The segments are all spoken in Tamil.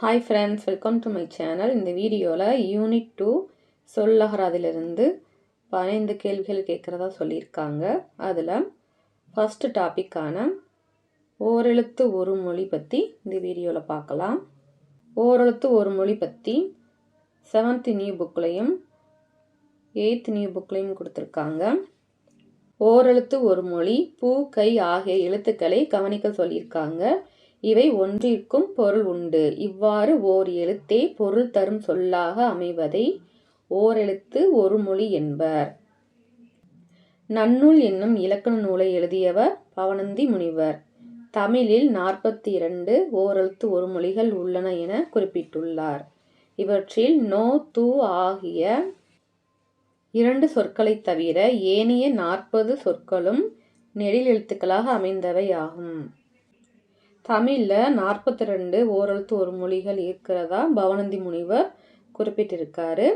Hi friends, welcome to my channel. இந்த வீடியோவில் யூனிட் 2 சொல்லகராதிலிருந்து 15 கேள்விகள் கேட்குறதா சொல்லியிருக்காங்க. அதில் ஃபஸ்ட்டு டாப்பிக்கான ஓரெழுத்து ஒரு மொழி பற்றி இந்த வீடியோவில் பார்க்கலாம். ஓரெழுத்து ஒரு மொழி பற்றி 7th நியூ புக்லையும் 8th நியூ புக்லையும் கொடுத்துருக்காங்க. ஓரெழுத்து ஒரு மொழி பூ கை ஆகிய எழுத்துக்களை கவனிக்க சொல்லியிருக்காங்க. இவை ஒன்றிற்கும் பொருள் உண்டு. இவ்வாறு ஓர் எழுத்தே பொருள் தரும் சொல்லாக அமைவதை ஓரெழுத்து ஒரு மொழி என்பர். நன்னூல் என்னும் இலக்கண நூலை எழுதியவர் பவணந்தி முனிவர். தமிழில் 42 ஓரெழுத்து ஒரு மொழிகள் உள்ளன என குறிப்பிட்டுள்ளார். இவற்றில் நோ து ஆகிய 2 சொற்களை தவிர ஏனைய 40 சொற்களும் நெடில் எழுத்துக்களாக அமைந்தவை ஆகும். தமிழில் 42 ஓரெழுத்து ஒரு மொழிகள் இருக்கிறதா பவணந்தி முனிவர் குறிப்பிட்டிருக்காரு.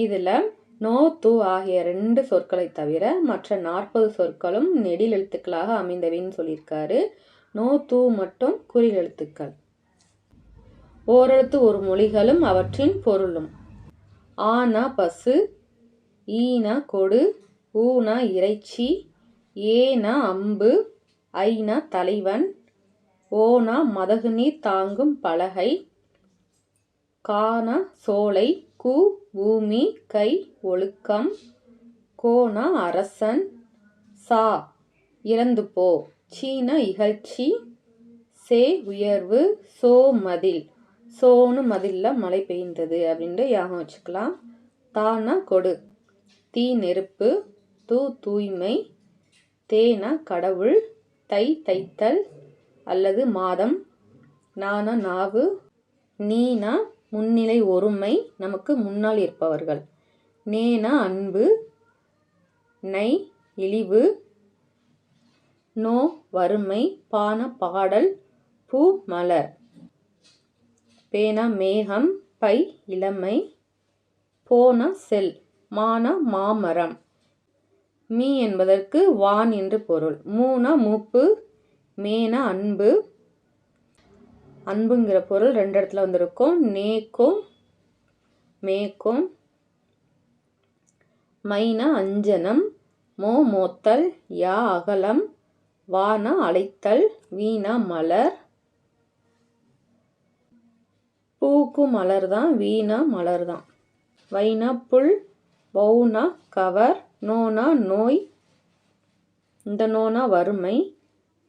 இதில் நோ து ஆகிய 2 சொற்களை தவிர மற்ற 40 சொற்களும் நெடில் எழுத்துக்களாக அமைந்தவைன்னு சொல்லியிருக்காரு. நோ து மட்டும் குறில் எழுத்துக்கள். ஓரெழுத்து ஒரு மொழிகளும் அவற்றின் பொருளும். ஆனா பசு, ஈனா கொடு, ஊனா இறைச்சி, ஏனா அம்பு, ஐனா தலைவன், ஓனா மதகுநீர் தாங்கும் பலகை, கானா சோலை, கு பூமி, கை ஒழுக்கம், கோனா அரசன், சா இறந்து போ, சீனா இகழ்ச்சி, சே உயர்வு, சோ மதில், சோனு மதில்ல மழை பெய்ந்தது அப்படின்ட்டு யாகம் வச்சுக்கலாம். தானா கொடு, தீ நெருப்பு, து தூய்மை, தேனா கடவுள், தை தைத்தல் அல்லது மாதம், நானா நாவு, நீனா முன்னிலை ஒருமை நமக்கு முன்னால் இருப்பவர்கள், நேனா அன்பு, நை இழிவு, நோ வறுமை, பானா பாடல், பூ மலர், பேனா மேகம், பை இளமை, போனா செல், மானா மாமரம், மீ என்பதற்கு வான் என்று பொருள், மூனா மூப்பு, மேனா அன்பு, அன்புங்கிற பொருள் 2 இடத்துல வந்திருக்கும். நேக்கும் மேக்கும், மைனா அஞ்சனம், மோ மோத்தல், யா அகலம், வானா அழைத்தல், வீணா மலர், பூக்கு மலர் தான், வீணா மலர் தான், வைனா புல், வௌனா கவர், நோனா நோய், இந்த நோனா வறுமை,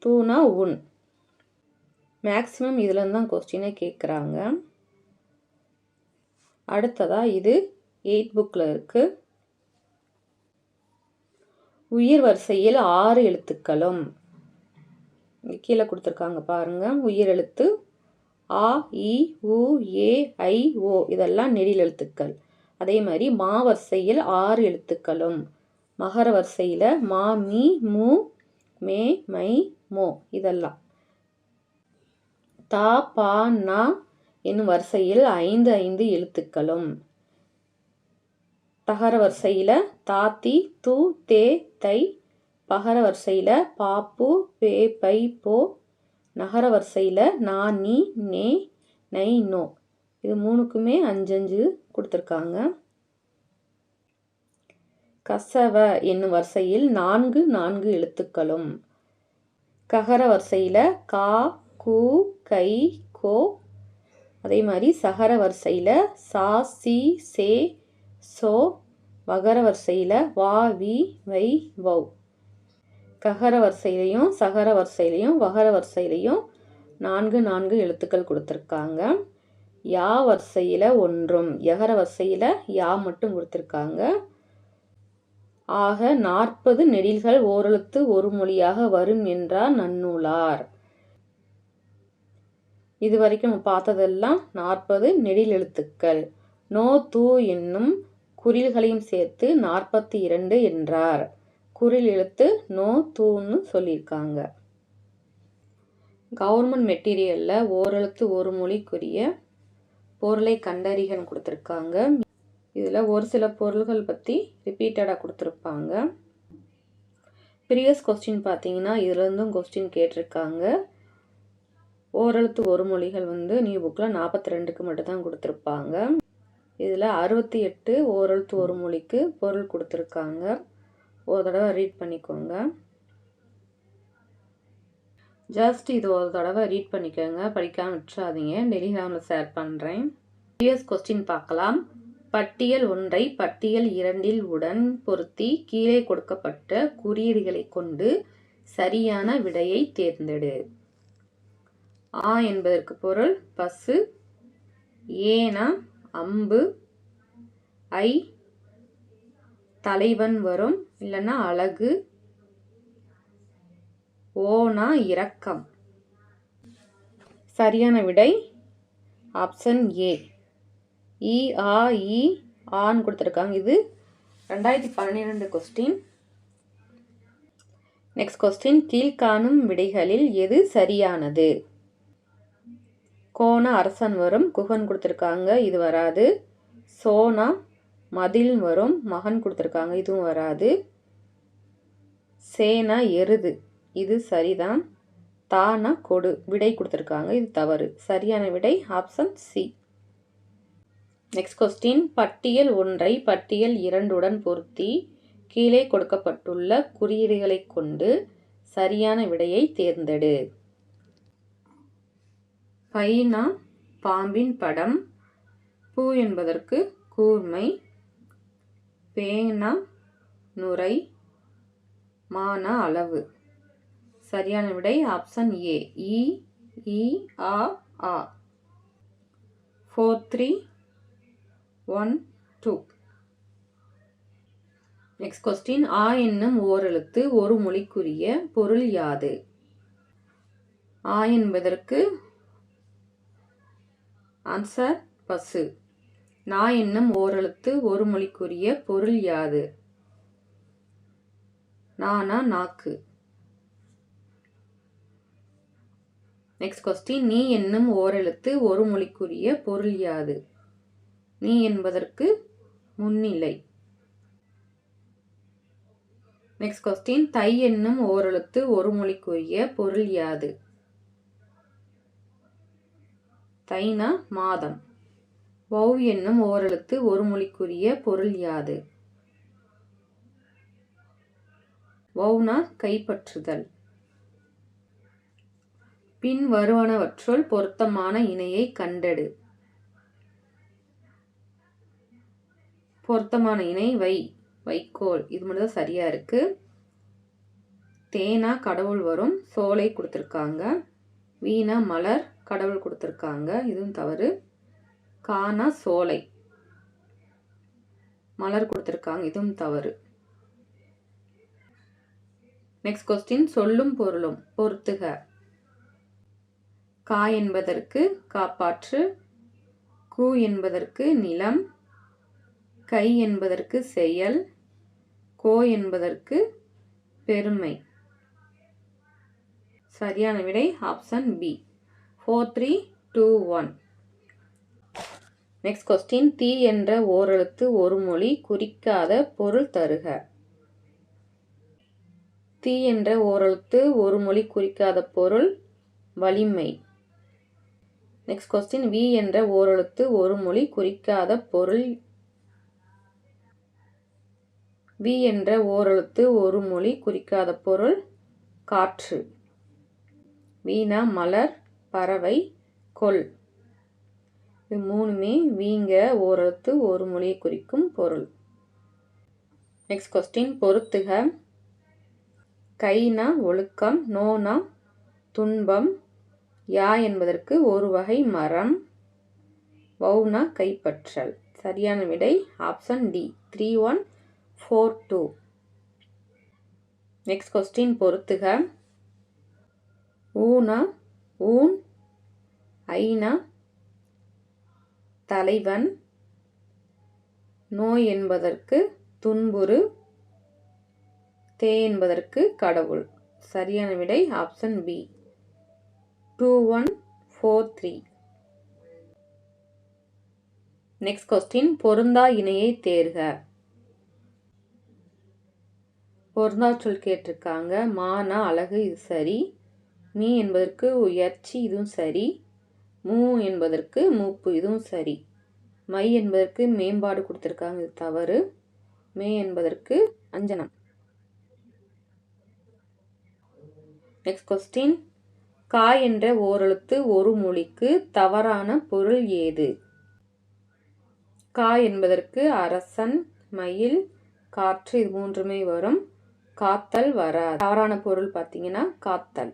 தூனா உன். மேக்சிமம் இதில் தான் கொஸ்டினே கேட்குறாங்க. அடுத்ததா இது 8th புக்கில் இருக்கு. உயிர் வரிசையில் 6 எழுத்துக்களும் கீழே கொடுத்துருக்காங்க பாருங்க. உயிர் எழுத்து ஆ இ உ ஏ ஐ ஓ இதெல்லாம் நெடில் எழுத்துக்கள். அதே மாதிரி மா வரிசையில் 6 எழுத்துக்களும், மகர வரிசையில் மா மீ மு மே மை மோ இதெல்லாம். தா பா நா என்னும் வரிசையில் 5 எழுத்துக்களும், தகர வரிசையில் தாத்தி து தே தை, பகர வரிசையில் பாப்பு பே பை போ, நகர வரிசையில் நா நீ நே நை நோ. இது 3க்குமே 5 கொடுத்துருக்காங்க. கசவ என்னும் வரிசையில் 4 எழுத்துக்களும், ககர வரிசையில் கா கு கை கோ, அதே மாதிரி சகர வரிசையில் சா சி சே சோ, வகர வரிசையில் வா வி வை வௌ. ககர வரிசையிலையும் சகர வரிசையிலையும் வகர வரிசையிலையும் 4 எழுத்துக்கள் கொடுத்துருக்காங்க. யா வரிசையில் ஒன்றும், யகர வரிசையில் யா மட்டும் கொடுத்துருக்காங்க. ஆக 40 நெடில்கள் ஓரெழுத்து ஒரு மொழியாக வரும் என்றார் நன்னூலார். இது வரைக்கும் நம்ம பார்த்ததெல்லாம் 40 நெடில் எழுத்துக்கள். நோ து என்னும் குறில்களையும் சேர்த்து 42 என்றார். குறில் எழுத்து நோ தூன்னு சொல்லியிருக்காங்க. கவர்மெண்ட் மெட்டீரியலில் ஓரெழுத்து ஒரு மொழிக்குரிய பொருளை கண்டறிகன்னு கொடுத்துருக்காங்க. இதில் ஒரு சில பொருள்கள் பற்றி ரிப்பீட்டடாக கொடுத்துருப்பாங்க. ப்ரீவியஸ் கொஸ்டின் பார்த்தீங்கன்னா இதுலேருந்தும் கொஸ்டின் கேட்டிருக்காங்க. ஓரெழுத்து ஒரு மொழிகள் வந்து நியூ புக்கில் 42க்கு மட்டும்தான் கொடுத்துருப்பாங்க. இதில் 68 ஓரெழுத்து ஒரு மொழிக்கு பொருள் கொடுத்துருக்காங்க. ஒரு தடவை ரீட் பண்ணிக்கோங்க. ஜஸ்ட் இது ஒரு தடவை ரீட் பண்ணிக்கோங்க, படிக்காமல் விட்டுறாதீங்க. டெலிகிராமில் ஷேர் பண்ணுறேன். ப்ரீவியஸ் கொஸ்டின் பார்க்கலாம். பட்டியல் 1ஐ பட்டியல் 2இல் உடன் பொருத்தி கீழே கொடுக்கப்பட்ட குறியீடுகளை கொண்டு சரியான விடையை தேர்ந்தெடு. ஆ என்பதற்கு பொருள் பசு, ஏனா அம்பு, ஐ தலைவன் வரும், இல்லைன்னா அழகு, ஓனா இரக்கம். சரியான விடை ஆப்ஷன் ஏ. இ ஆ இ ஆன்னு கொடுத்துருக்காங்க. இது 2012 கொஸ்டின். நெக்ஸ்ட் கொஸ்டின், கீழ்காணும் விடைகளில் எது சரியானது? கோனா அரசன் வரும், குகன் கொடுத்துருக்காங்க, இது வராது. சோனா மதில் வரும், மகன் கொடுத்துருக்காங்க, இதுவும் வராது. சேனா எருது, இது சரிதான். தானா கொடு, விடை கொடுத்துருக்காங்க, இது தவறு. சரியான விடை ஆப்ஷன் சி. நெக்ஸ்ட் கொஸ்டின், பட்டியல் 1ஐ பட்டியல் 2உடன் பொருத்தி கீழே கொடுக்கப்பட்டுள்ள குறியீடுகளை கொண்டு சரியான விடையை தேர்ந்தெடு. பைனா பாம்பின் படம், பூ என்பதற்கு கூர்மை, பேனா நுரை, மானா அளவு. சரியான விடை ஆப்ஷன் ஏ. இ இ ஆ ஆ. 4 3 1 2. நெக்ஸ்ட் கொஸ்டின், ஆ என்னும் ஓரெழுத்து ஒரு மொழிக்குரிய பொருள் யாது? ஆ என்பதற்கு ஆன்சர் பசு. நா என்னும் ஓரெழுத்து ஒரு மொழிக்குரிய பொருள் யாது? நானா நாக்கு. நெக்ஸ்ட் கொஸ்டின், நீ என்னும் ஓரெழுத்து ஒரு மொழிக்குரிய பொருள் யாது? நீ என்பதற்கு முன்னிலை. நெக்ஸ்ட் கொஸ்டின், தை என்னும் ஓரெழுத்து ஒரு மொழிக்குரிய பொருள் யாது? தைனா மாதம். வௌ என்னும் ஓரெழுத்து ஒரு மொழிக்குரிய பொருள் யாது? வௌனா கைப்பற்றுதல். பின் வருவனவற்றுள் பொருத்தமான இணையை கண்டெடு. பொருத்தமான இணை வை, வைக்கோல். இது மட்டும் தான் சரியா இருக்கு. தேனா கடவுள் வரும், சோலை கொடுத்துருக்காங்க. வீணா மலர், கடவுள் கொடுத்துருக்காங்க, இதுவும் தவறு. கானா சோலை, மலர் கொடுத்துருக்காங்க, இதுவும் தவறு. நெக்ஸ்ட் கொஸ்டின், சொல்லும் பொருளும் பொருத்துக. கா என்பதற்கு காப்பாற்று, கு என்பதற்கு நிலம், கை என்பதற்கு செயல், கோ என்பதற்கு பெருமை. சரியான விடை ஆப்ஷன் பி. 4 3 2 1. நெக்ஸ்ட் கொஸ்டின், தீ என்ற ஓரெழுத்து ஒரு மொழி குறிக்காத பொருள் தருக. தீ என்ற ஓரெழுத்து ஒரு மொழி குறிக்காத பொருள் வலிமை. நெக்ஸ்ட் கொஸ்டின், வி என்ற ஓரெழுத்து ஒரு மொழி குறிக்காத பொருள். வி என்ற ஓரெழுத்து ஒரு மொழி குறிக்காத பொருள் காற்று. வீணா மலர், பறவை, கொல். இது மூணுமே வீங்க ஓரெழுத்து ஒரு மொழியை குறிக்கும் பொருள். நெக்ஸ்ட் கொஸ்டின், பொருத்துக. கைனா ஒழுக்கம், நோனா துன்பம், யா என்பதற்கு ஒரு வகை மரம், வௌனா கைப்பற்றல். சரியான விடை ஆப்ஷன் டி. 3 1 4 2. நெக்ஸ்ட் கொஸ்டின், பொருத்துக. ஊனா ஊன், ஐனா தலைவன், நோய் என்பதற்கு துன்புறு, தே என்பதற்கு கடவுள். சரியான விடை ஆப்ஷன் பி. 2 1 4 3. நெக்ஸ்ட் கொஸ்டின், பொருந்தா இணையை தேர்க. பொருந்தா சொல் கேட்டிருக்காங்க. மானா அழகு, இது சரி. மீ என்பதற்கு உயர்ச்சி, இதுவும் சரி. மூ என்பதற்கு மூப்பு, இதுவும் சரி. மை என்பதற்கு மேம்பாடு கொடுத்துருக்காங்க, இது தவறு. மே என்பதற்கு அஞ்சனம். நெக்ஸ்ட் கொஸ்டின், கா என்ற ஓரெழுத்து ஒரு மொழிக்கு தவறான பொருள் ஏது? கா என்பதற்கு அரசன், மயில், காற்று, இது மூன்றுமே வரும். காத்தல் வராது. தவறான பொருள் பார்த்தீங்கன்னா காத்தல்.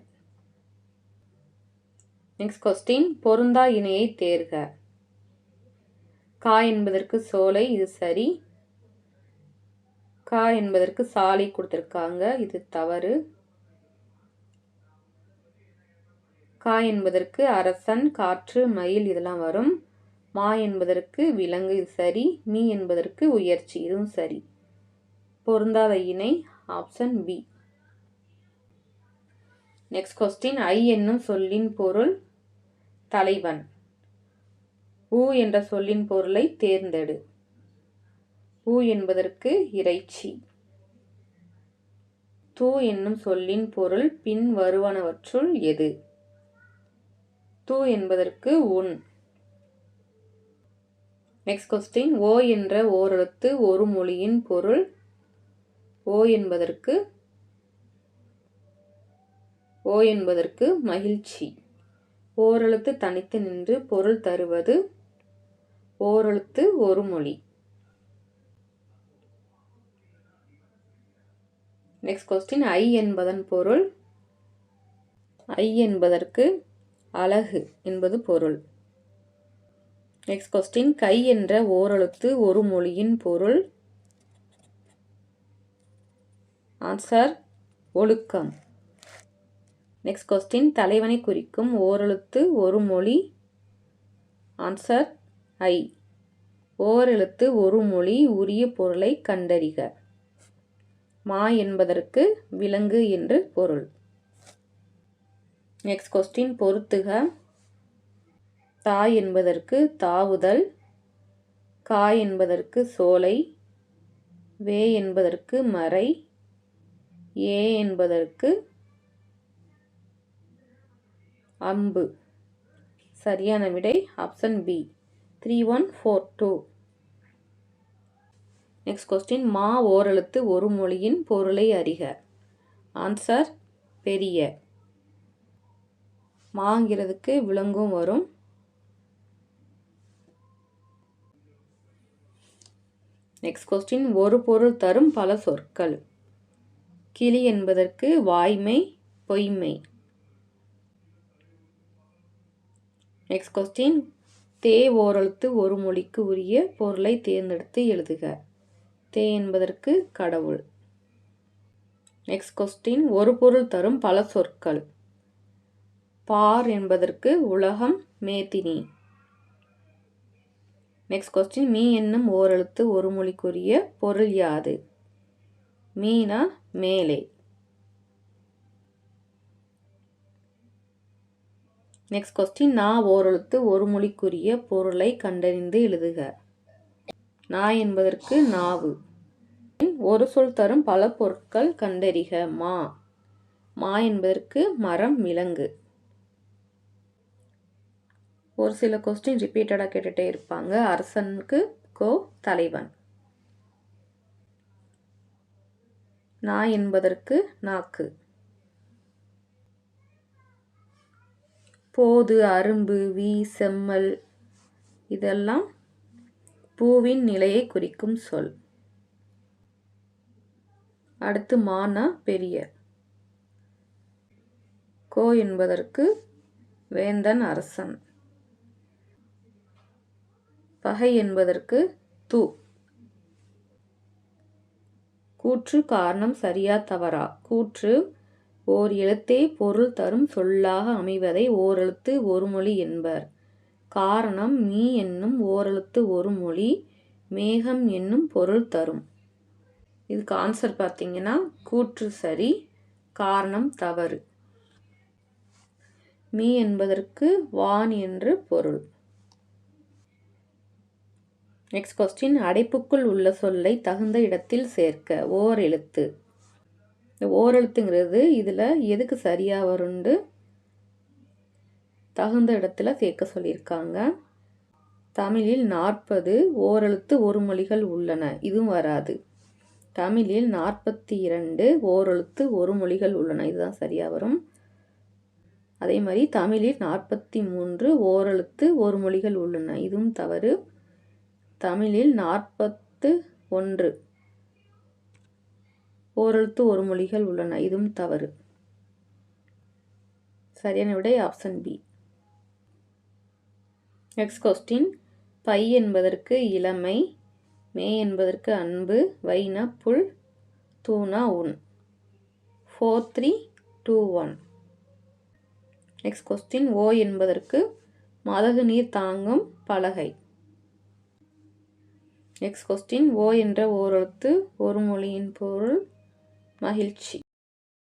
நெக்ஸ்ட் கொஸ்டின், பொருந்தா இணையை தேர்க. கா என்பதற்கு சோலை, இது சரி. கா என்பதற்கு சாலை கொடுத்துருக்காங்க, இது தவறு. கா என்பதற்கு அரசன், காற்று, மயில் இதெல்லாம் வரும். மா என்பதற்கு விலங்கு, இது சரி. மீ என்பதற்கு உயர்ச்சி, இதுவும் சரி. பொருந்தாத இணை ஆப்ஷன் பி. நெக்ஸ்ட் கொஸ்டின், ஐ என்னும் சொல்லின் பொருள் தலைவன். ஊ என்ற சொல்லின் பொருளை தேர்ந்தெடு. ஊ என்பதற்கு இறைச்சி. தூ என்னும் சொல்லின் பொருள் பின் வருவனவற்றுள் எது? தூ என்பதற்கு உன். நெக்ஸ்ட் கொஸ்டின், ஓ என்ற ஓரெழுத்து ஒரு மொழியின் பொருள். ஓ என்பதற்கு மகிழ்ச்சி. ஓரெழுத்து தனித்து நின்று பொருள் தருவது ஓரெழுத்து ஒரு மொழி. நெக்ஸ்ட் கொஸ்டின், ஐ என்பதன் பொருள். ஐ என்பதற்கு அழகு என்பது பொருள். நெக்ஸ்ட் கொஸ்டின், கை என்ற ஓரெழுத்து ஒரு மொழியின் பொருள். ஆன்சர் ஒழுக்கம். நெக்ஸ்ட் கொஸ்டின், தலைவனை குறிக்கும் ஓரெழுத்து ஒரு மொழி. ஆன்சர் ஐ. ஓரெழுத்து ஒரு மொழி உரிய பொருளை கண்டறிக. மா என்பதற்கு விலங்கு என்று பொருள். நெக்ஸ்ட் கொஸ்டின், பொறுத்துக. தா என்பதற்கு தாவுதல். கா என்பதற்கு சோலை. வே என்பதற்கு மறை. ஏ என்பதற்கு அம்பு. சரியான விடை ஆப்ஷன் பி, 3142. நெக்ஸ்ட் கொஸ்டின், மா ஓரெழுத்து ஒரு மொழியின் பொருளை அறிக. ஆன்சர் பெரிய. மாங்கிறதுக்கு விலங்கும் வரும். நெக்ஸ்ட் கொஸ்டின், ஒரு பொருள் தரும் பல சொற்கள். கிளி என்பதற்கு வாய்மை, பொய்மை. நெக்ஸ்ட் கொஸ்டின், தே ஓரெழுத்து ஒரு மொழிக்கு உரிய பொருளை தேர்ந்தெடுத்து எழுதுக. தே என்பதற்கு கடவுள். நெக்ஸ்ட் கொஸ்டின், ஒரு பொருள் தரும் பல சொற்கள். பார் என்பதற்கு உலகம், மேதினி. நெக்ஸ்ட் கொஸ்டின், மீ என்னும் ஓரெழுத்து ஒரு மொழிக்குரிய பொருள் யாது? மீனா மேலே. நெக்ஸ்ட் கொஸ்டின், நா ஓரெழுத்து ஒரு மொழிக்குரிய பொருளை கண்டறிந்து எழுதுக. நா என்பதற்கு நாவு. ஒரு சொல் தரும் பல பொருட்கள் கண்டறிக. மா. மா என்பதற்கு மரம், விலங்கு. ஒரு சில கொஸ்டின் ரிப்பீட்டடாக கேட்டுகிட்டே இருப்பாங்க. அரசனுக்கு கோ தலைவன். நா என்பதற்கு நாக்கு. போது, அரும்பு, வி, செம்மல் இதெல்லாம் பூவின் நிலையை குறிக்கும் சொல். அடுத்து மானா பெரிய. கோ என்பதற்கு வேந்தன், அரசன். பகை என்பதற்கு தூ. கூற்று காரணம் சரியா தவறா? கூற்று ஓர் எழுத்தே பொருள் தரும் சொல்லாக அமைவதை ஓரெழுத்து ஒரு மொழி என்பர். காரணம், மீ என்னும் ஓரெழுத்து ஒரு மொழி மேகம் என்னும் பொருள் தரும். இதுக்கு ஆன்சர் பார்த்தீங்கன்னா கூற்று சரி, காரணம் தவறு. மீ என்பதற்கு வான் என்று பொருள். நெக்ஸ்ட் கொஸ்டின், அடைப்புக்குள் உள்ள சொல்லை தகுந்த இடத்தில் சேர்க்க. ஓர் எழுத்து. இந்த ஓரெழுத்துங்கிறது இதில் எதுக்கு சரியாக வரும்னு தகுந்த இடத்துல சேர்க்க சொல்லியிருக்காங்க. தமிழில் 40 ஓரெழுத்து ஒரு மொழிகள் உள்ளன, இதுவும் வராது. தமிழில் 42 ஓரெழுத்து ஒரு மொழிகள் உள்ளன, இதுதான் சரியாக வரும். அதே மாதிரி தமிழில் 43 ஓரெழுத்து ஒரு மொழிகள் உள்ளன, இதுவும் தவறு. தமிழில் 41 ஓரெழுத்து ஒரு மொழிகள் உள்ளன, இதுவும் தவறு. சரியான விடை ஆப்ஷன் பி. Next question. பை என்பதற்கு இளமை, மே என்பதற்கு அன்பு, வைனா புல், தூணா உன். 4 3 2 1. Next question. ஓ என்பதற்கு மதகு நீர் தாங்கும் பலகை. Next question. ஓ என்ற ஓரெழுத்து ஒரு மொழியின் பொருள் மகிழ்ச்சி.